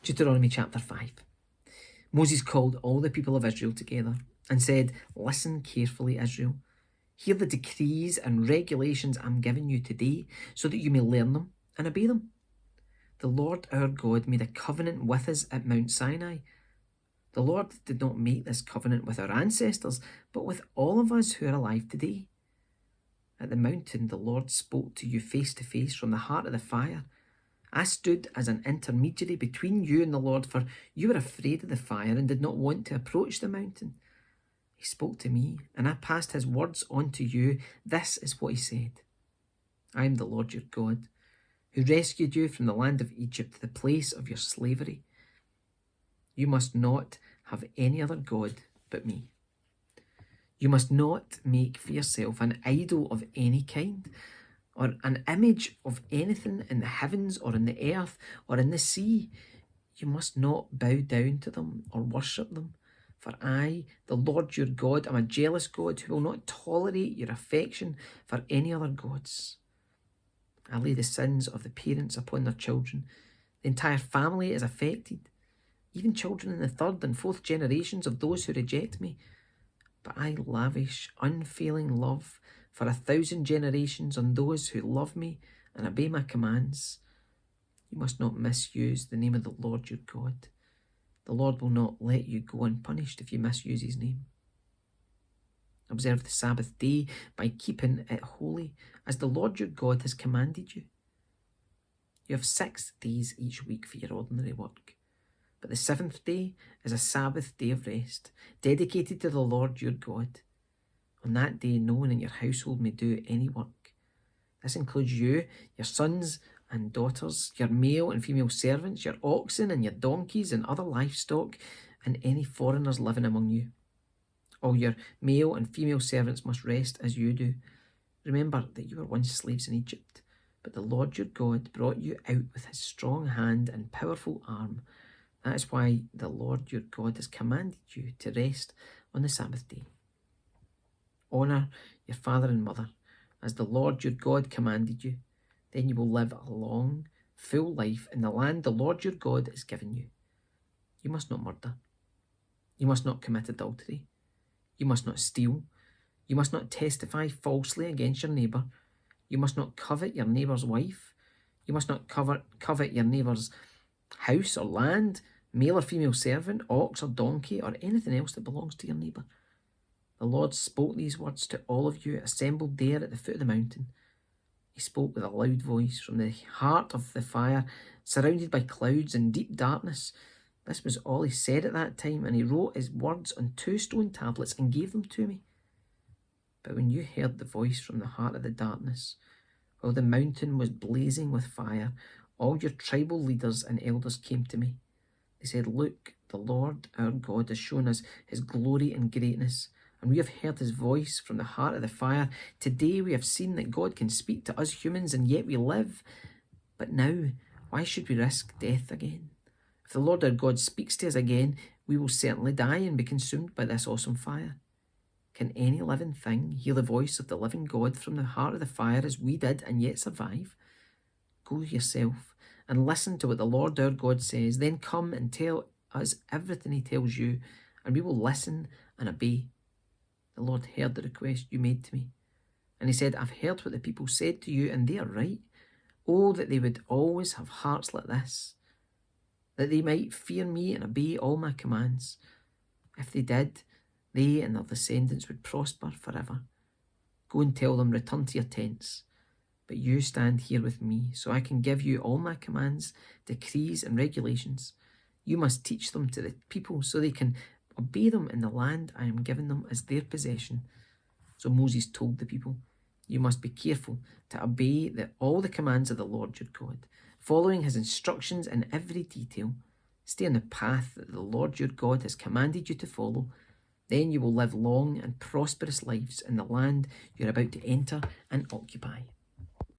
Deuteronomy chapter 5. Moses called all the people of Israel together and said, "Listen carefully, Israel. Hear the decrees and regulations I'm giving you today so that you may learn them and obey them. The Lord our God made a covenant with us at Mount Sinai. The Lord did not make this covenant with our ancestors, but with all of us who are alive today. At the mountain, the Lord spoke to you face to face from the heart of the fire. I stood as an intermediary between you and the Lord, for you were afraid of the fire and did not want to approach the mountain. He spoke to me, and I passed his words on to you. This is what he said. I am the Lord your God, who rescued you from the land of Egypt, the place of your slavery. You must not have any other God but me. You must not make for yourself an idol of any kind, or an image of anything in the heavens or in the earth or in the sea. You must not bow down to them or worship them. For I, the Lord your God, am a jealous God who will not tolerate your affection for any other gods. I lay the sins of the parents upon their children. The entire family is affected, even children in the third and fourth generations of those who reject me. But I lavish unfailing love for 1,000 generations on those who love me and obey my commands. You must not misuse the name of the Lord your God. The Lord will not let you go unpunished if you misuse his name. Observe the Sabbath day by keeping it holy, as the Lord your God has commanded you. You have 6 days each week for your ordinary work, but the 7th day is a Sabbath day of rest, dedicated to the Lord your God. On that day, no one in your household may do any work. This includes you, your sons and daughters, your male and female servants, your oxen and your donkeys and other livestock, and any foreigners living among you. All your male and female servants must rest as you do. Remember that you were once slaves in Egypt, but the Lord your God brought you out with his strong hand and powerful arm. That is why the Lord your God has commanded you to rest on the Sabbath day. Honour your father and mother, as the Lord your God commanded you. Then you will live a long, full life in the land the Lord your God has given you. You must not murder. You must not commit adultery. You must not steal. You must not testify falsely against your neighbour. You must not covet your neighbour's wife. You must not covet your neighbour's house or land, male or female servant, ox or donkey, or anything else that belongs to your neighbour. The Lord spoke these words to all of you assembled there at the foot of the mountain. He spoke with a loud voice from the heart of the fire, surrounded by clouds and deep darkness. This was all he said at that time, and he wrote his words on 2 stone tablets and gave them to me. But when you heard the voice from the heart of the darkness, while the mountain was blazing with fire, all your tribal leaders and elders came to me. They said, "Look, the Lord our God has shown us his glory and greatness, and we have heard his voice from the heart of the fire. Today we have seen that God can speak to us humans, and yet we live. But now, why should we risk death again? If the Lord our God speaks to us again, we will certainly die and be consumed by this awesome fire. Can any living thing hear the voice of the living God from the heart of the fire as we did and yet survive? Go yourself and listen to what the Lord our God says. Then come and tell us everything he tells you, and we will listen and obey." The Lord heard the request you made to me, and he said, "I've heard what the people said to you, and they are right. Oh, that they would always have hearts like this, that they might fear me and obey all my commands. If they did, they and their descendants would prosper forever. Go and tell them, return to your tents. But you stand here with me, so I can give you all my commands, decrees and regulations. You must teach them to the people so they can obey them in the land I am giving them as their possession." So Moses told the people, "You must be careful to obey all the commands of the Lord your God, following his instructions in every detail. Stay on the path that the Lord your God has commanded you to follow. Then you will live long and prosperous lives in the land you're about to enter and occupy."